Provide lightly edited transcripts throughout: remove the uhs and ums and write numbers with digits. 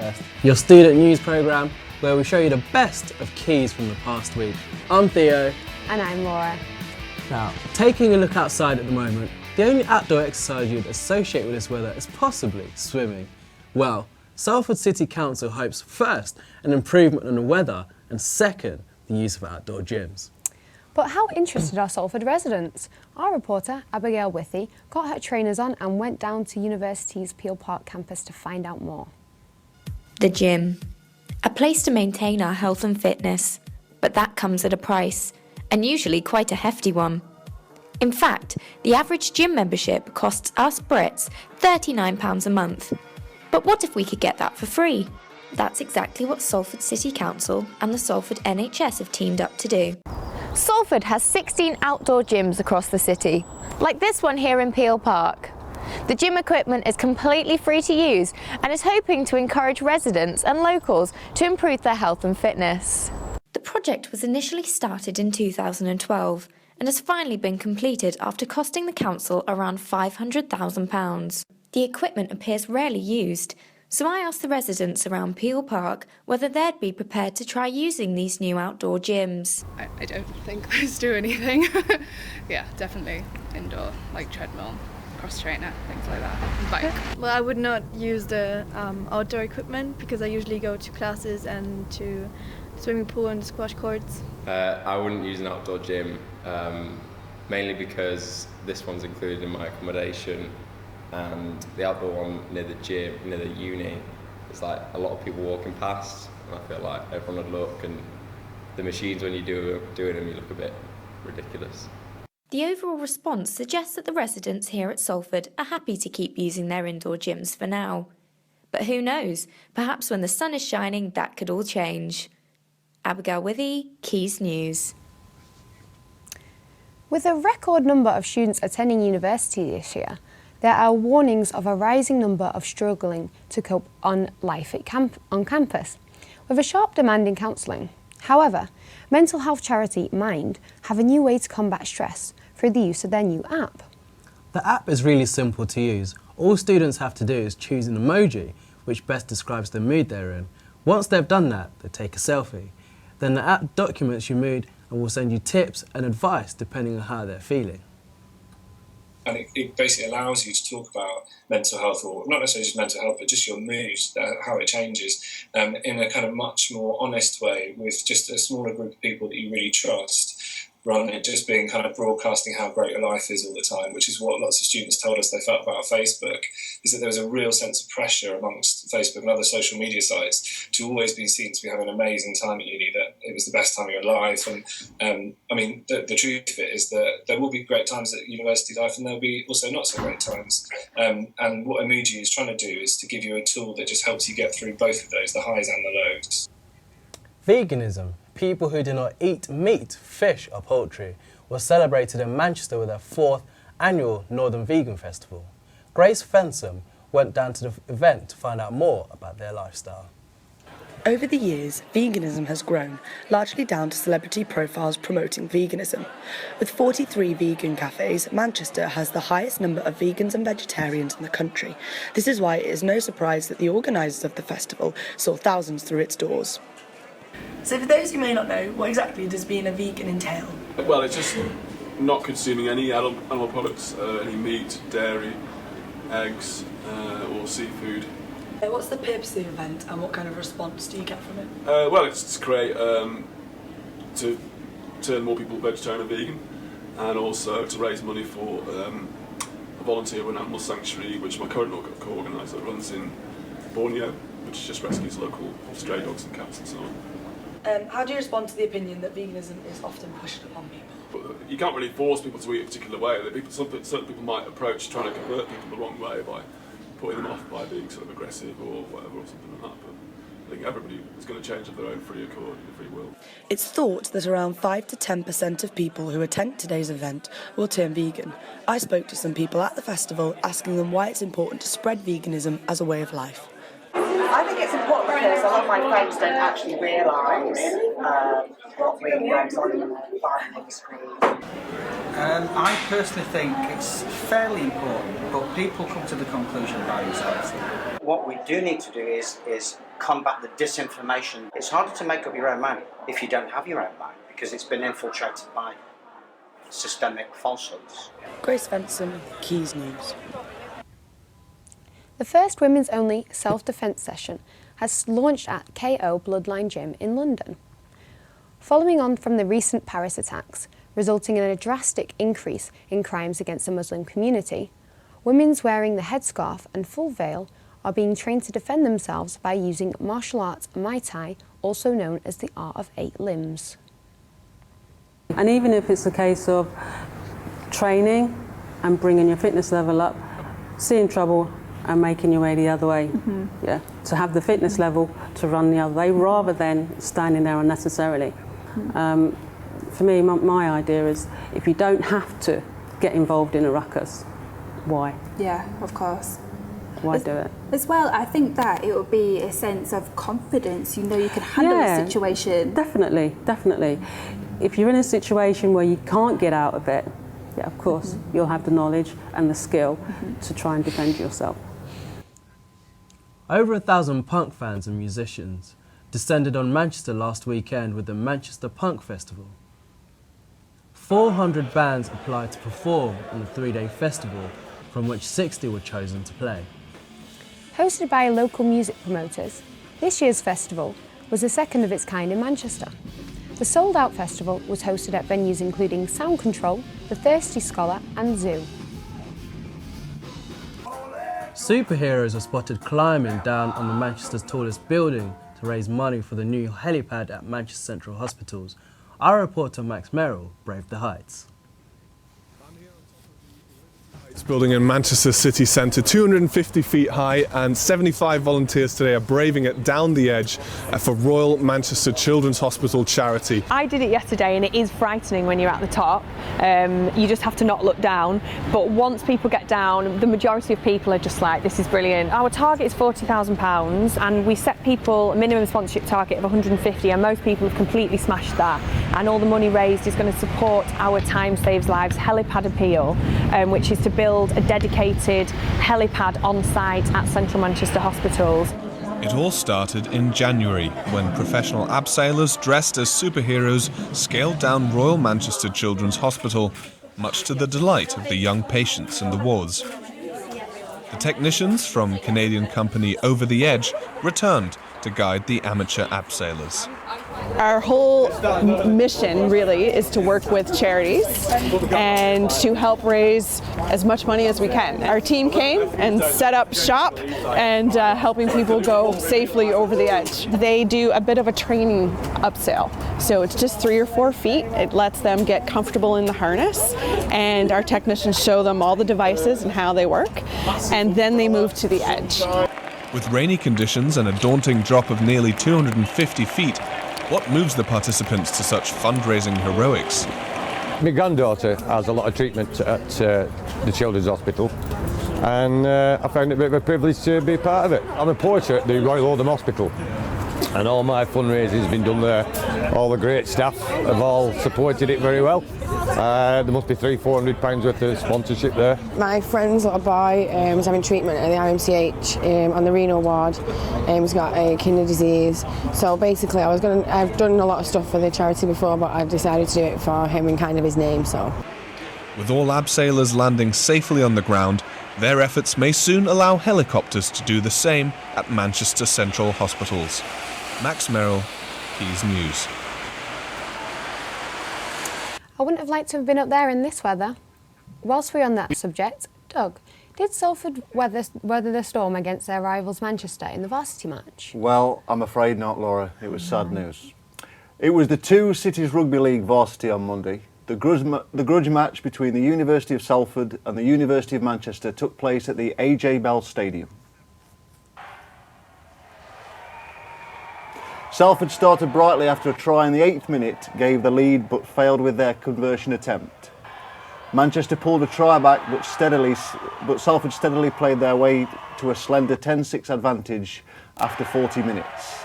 First, your student news programme where we show you the best of Quays from the past week. I'm Theo. And I'm Laura. Now, taking a look outside at the moment, the only outdoor exercise you'd associate with this weather is possibly swimming. Well, Salford City Council hopes first, an improvement on the weather, and second, the use of outdoor gyms. But how interested are Salford residents? Our reporter, Abigail Withy, got her trainers on and went down to University's Peel Park campus to find out more. The gym. A place to maintain our health and fitness. But that comes at a price, and usually quite a hefty one. In fact, the average gym membership costs us Brits £39 a month. But what if we could get that for free? That's exactly what Salford City Council and the Salford NHS have teamed up to do. Salford has 16 outdoor gyms across the city, like this one here in Peel Park. The gym equipment is completely free to use and is hoping to encourage residents and locals to improve their health and fitness. The project was initially started in 2012 and has finally been completed after costing the council around £500,000. The equipment appears rarely used, so I asked the residents around Peel Park whether they'd be prepared to try using these new outdoor gyms. I don't think those do anything. Yeah, definitely indoor, like treadmill, cross trainer, things like that, bike. Well, I would not use the outdoor equipment because I usually go to classes and to swimming pool and squash courts. I wouldn't use an outdoor gym, mainly because this one's included in my accommodation, and the outdoor one near the gym, near the uni, it's like a lot of people walking past, and I feel like everyone would look, and the machines, when you doing them, you look a bit ridiculous. The overall response suggests that the residents here at Salford are happy to keep using their indoor gyms for now. But who knows, perhaps when the sun is shining, that could all change. Abigail Withy, Quays News. With a record number of students attending university this year, there are warnings of a rising number of struggling to cope on life on campus, with a sharp demand in counselling. However, mental health charity Mind have a new way to combat stress through the use of their new app. The app is really simple to use. All students have to do is choose an emoji which best describes the mood they're in. Once they've done that, they take a selfie. Then the app documents your mood and will send you tips and advice depending on how they're feeling. And it basically allows you to talk about mental health, or not necessarily just mental health, but just your mood, how it changes, in a kind of much more honest way with just a smaller group of people that you really trust, rather than it just being kind of broadcasting how great your life is all the time, which is what lots of students told us they felt about Facebook, is that there was a real sense of pressure amongst Facebook and other social media sites to always be seen to be having an amazing time at uni, that it was the best time of your life. And I mean, the truth of it is that there will be great times at university life and there'll be also not so great times. And what Emoji is trying to do is to give you a tool that just helps you get through both of those, the highs and the lows. Veganism, people who do not eat meat, fish or poultry, was celebrated in Manchester with their 4th annual Northern Vegan Festival. Grace Fensom went down to the event to find out more about their lifestyle. Over the years, veganism has grown, largely down to celebrity profiles promoting veganism. With 43 vegan cafes, Manchester has the highest number of vegans and vegetarians in the country. This is why it is no surprise that the organisers of the festival saw thousands through its doors. So for those who may not know, what exactly does being a vegan entail? Well, it's just not consuming any animal products, any meat, dairy, eggs or seafood. What's the purpose of the event and what kind of response do you get from it? Well, it's to create, to turn more people vegetarian and vegan, and also to raise money for a volunteer-run animal sanctuary which my current co-organiser runs in Borneo, which just rescues local stray dogs and cats and so on. How do you respond to the opinion that veganism is often pushed upon people? But you can't really force people to eat a particular way. Certain people might approach trying to convert people the wrong way by putting them off by being sort of aggressive or whatever or something like that. But I think everybody is going to change of their own free accord and free will. It's thought that around 5 to 10% of people who attend today's event will turn vegan. I spoke to some people at the festival asking them why it's important to spread veganism as a way of life. I think it's important because a lot of my friends don't actually realise what really goes on in the farming industry? I personally think it's fairly important, but people come to the conclusion by themselves. What we do need to do is combat the disinformation. It's harder to make up your own mind if you don't have your own mind, because it's been infiltrated by systemic falsehoods. Grace Benson, Quays News. The first women's-only self-defence session has launched at KO Bloodline Gym in London. Following on from the recent Paris attacks, resulting in a drastic increase in crimes against the Muslim community, women wearing the headscarf and full veil are being trained to defend themselves by using martial arts Muay Thai, also known as the Art of 8 Limbs. And even if it's a case of training and bringing your fitness level up, seeing trouble and making your way the other way. Yeah, to have the fitness level to run the other way rather than standing there unnecessarily. For me, my idea is if you don't have to get involved in a ruckus, why? Yeah, of course. Why do it? As well, I think that it would be a sense of confidence. You know, you can handle a situation. Definitely, definitely. If you're in a situation where you can't get out of it, yeah, of course, you'll have the knowledge and the skill to try and defend yourself. Over 1,000 punk fans and musicians descended on Manchester last weekend with the Manchester Punk Festival. 400 bands applied to perform on the 3-day festival, from which 60 were chosen to play. Hosted by local music promoters, this year's festival was the second of its kind in Manchester. The sold-out festival was hosted at venues including Sound Control, The Thirsty Scholar and Zoo. Superheroes are spotted climbing down on the Manchester's tallest building to raise money for the new helipad at Manchester Central Hospitals. Our reporter Max Merrill braved the heights. It's building in Manchester city centre, 250 feet high, and 75 volunteers today are braving it down the edge for Royal Manchester Children's Hospital charity. I did it yesterday and it is frightening when you're at the top. You just have to not look down, but once people get down, the majority of people are just like, this is brilliant. Our target is £40,000 and we set people a minimum sponsorship target of 150, and most people have completely smashed that, and all the money raised is going to support our Time Saves Lives helipad appeal, which is to build a dedicated helipad on site at Central Manchester Hospitals. It all started in January when professional abseilers dressed as superheroes scaled down Royal Manchester Children's Hospital, much to the delight of the young patients in the wards. The technicians from Canadian company Over the Edge returned to guide the amateur abseilers. Our whole mission really is to work with charities and to help raise as much money as we can. Our team came and set up shop and helping people go safely over the edge. They do a bit of a training upsell. So it's just 3 or 4 feet. It lets them get comfortable in the harness, and our technicians show them all the devices and how they work, and then they move to the edge. With rainy conditions and a daunting drop of nearly 250 feet, what moves the participants to such fundraising heroics? My granddaughter has a lot of treatment at the Children's Hospital, and I found it a bit of a privilege to be part of it. I'm a porter at the Royal Oldham Hospital, and all my fundraising has been done there. All the great staff have all supported it very well. There must be £300–400 worth of sponsorship there. My friend's little boy was having treatment at the RMCH on the renal ward. He's got a kidney disease. So basically, I've done a lot of stuff for the charity before, but I decided to do it for him in kind of his name. So, with all abseilers landing safely on the ground, their efforts may soon allow helicopters to do the same at Manchester Central Hospitals. Max Merrill, Quays News. I wouldn't have liked to have been up there in this weather. Whilst we're on that subject, Doug, did Salford weather the storm against their rivals Manchester in the varsity match? Well, I'm afraid not, Laura. It was sad news. It was the two cities rugby league varsity on Monday. The grudge match between the University of Salford and the University of Manchester took place at the AJ Bell Stadium. Salford started brightly after a try in the 8th minute, gave the lead but failed with their conversion attempt. Manchester pulled a try back but Salford steadily played their way to a slender 10-6 advantage after 40 minutes.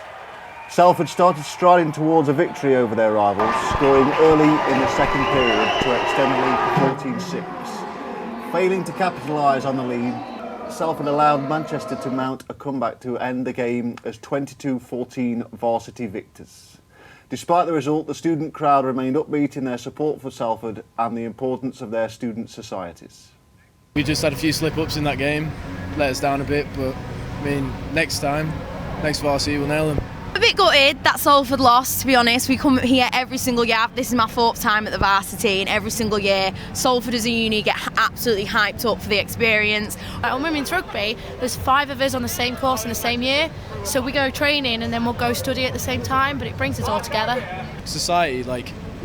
Salford started striding towards a victory over their rivals, scoring early in the second period to extend the lead to 14-6. Failing to capitalise on the lead, Salford allowed Manchester to mount a comeback to end the game as 22-14 varsity victors. Despite the result, the student crowd remained upbeat in their support for Salford and the importance of their student societies. We just had a few slip-ups in that game, let us down a bit, but I mean, next varsity we'll nail them. A bit gutted that Salford lost, to be honest. We come here every single year. This is my 4th time at the varsity, and every single year Salford as a uni get absolutely hyped up for the experience. On women's rugby, there's 5 of us on the same course in the same year, so we go training and then we'll go study at the same time, but it brings us all together. Society,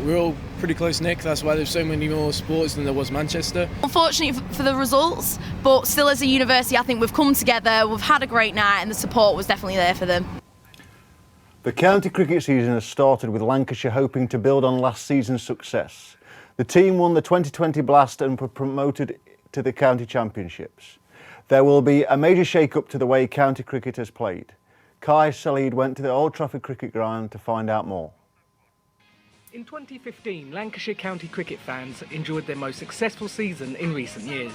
we're all pretty close-knit, that's why there's so many more sports than there was Manchester. Unfortunately for the results, but still as a university I think we've come together, we've had a great night, and the support was definitely there for them. The county cricket season has started with Lancashire hoping to build on last season's success. The team won the 2020 Blast and were promoted to the county championships. There will be a major shake-up to the way county cricket is played. Kai Salid went to the Old Trafford cricket ground to find out more. In 2015, Lancashire county cricket fans enjoyed their most successful season in recent years.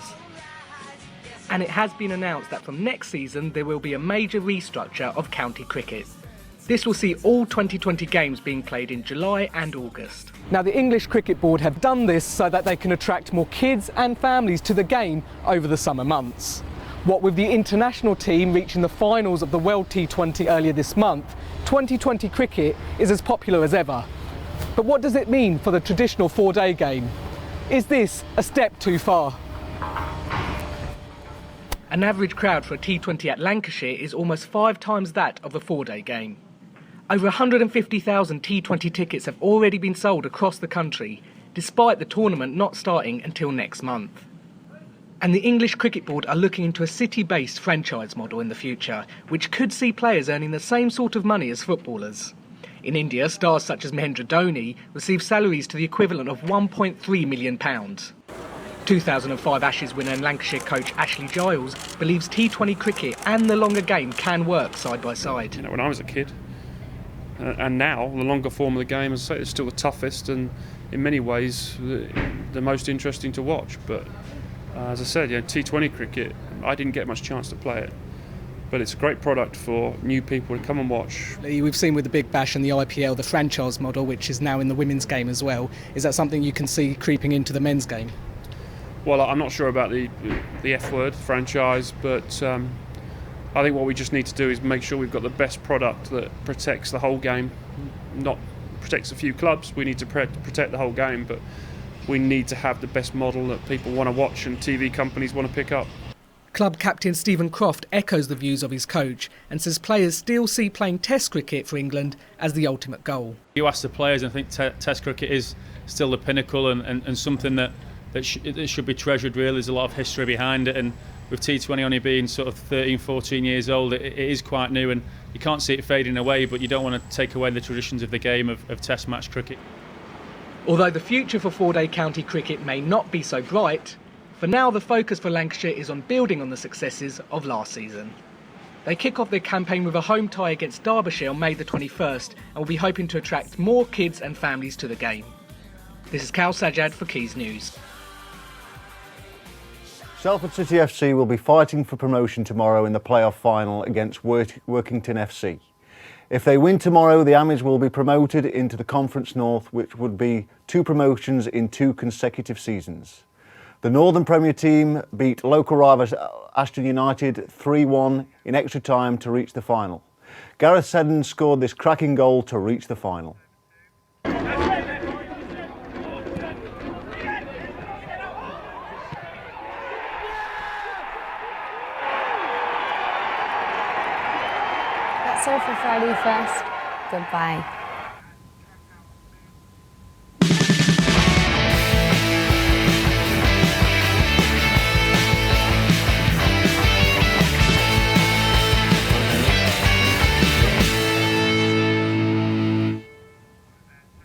And it has been announced that from next season there will be a major restructure of county cricket. This will see all 2020 games being played in July and August. Now, the English Cricket Board have done this so that they can attract more kids and families to the game over the summer months. What with the international team reaching the finals of the World T20 earlier this month, 2020 cricket is as popular as ever. But what does it mean for the traditional 4-day game? Is this a step too far? An average crowd for a T20 at Lancashire is almost 5 times that of a 4-day game. Over 150,000 T20 tickets have already been sold across the country, despite the tournament not starting until next month. And the English Cricket Board are looking into a city-based franchise model in the future, which could see players earning the same sort of money as footballers. In India, stars such as Mahendra Dhoni receive salaries to the equivalent of £1.3 million. 2005 Ashes winner and Lancashire coach Ashley Giles believes T20 cricket and the longer game can work side by side. When I was a kid, and now the longer form of the game, as I say, it's still the toughest and in many ways the most interesting to watch. But as I said, T20 cricket, I didn't get much chance to play it. But it's a great product for new people to come and watch. We've seen with the Big Bash and the IPL the franchise model, which is now in the women's game as well. Is that something you can see creeping into the men's game? Well, I'm not sure about the F word, franchise, but I think what we just need to do is make sure we've got the best product that protects the whole game, not protects a few clubs. We need to protect the whole game, but we need to have the best model that people want to watch and TV companies want to pick up. Club captain Stephen Croft echoes the views of his coach and says players still see playing Test cricket for England as the ultimate goal. You ask the players, and I think Test cricket is still the pinnacle and something that should be treasured. Really, there's a lot of history behind it, and with T20 only being sort of 13, 14 years old, it is quite new, and you can't see it fading away, but you don't want to take away the traditions of the game of Test match cricket. Although the future for 4-day county cricket may not be so bright, for now the focus for Lancashire is on building on the successes of last season. They kick off their campaign with a home tie against Derbyshire on May the 21st and will be hoping to attract more kids and families to the game. This is Cal Sajjad for Quays News. Salford City FC will be fighting for promotion tomorrow in the playoff final against Workington FC. If they win tomorrow, the Amis will be promoted into the Conference North, which would be 2 promotions in 2 consecutive seasons. The Northern Premier team beat local rivals Ashton United 3-1 in extra time to reach the final. Gareth Seddon scored this cracking goal to reach the final. That's all for Friday First. Goodbye.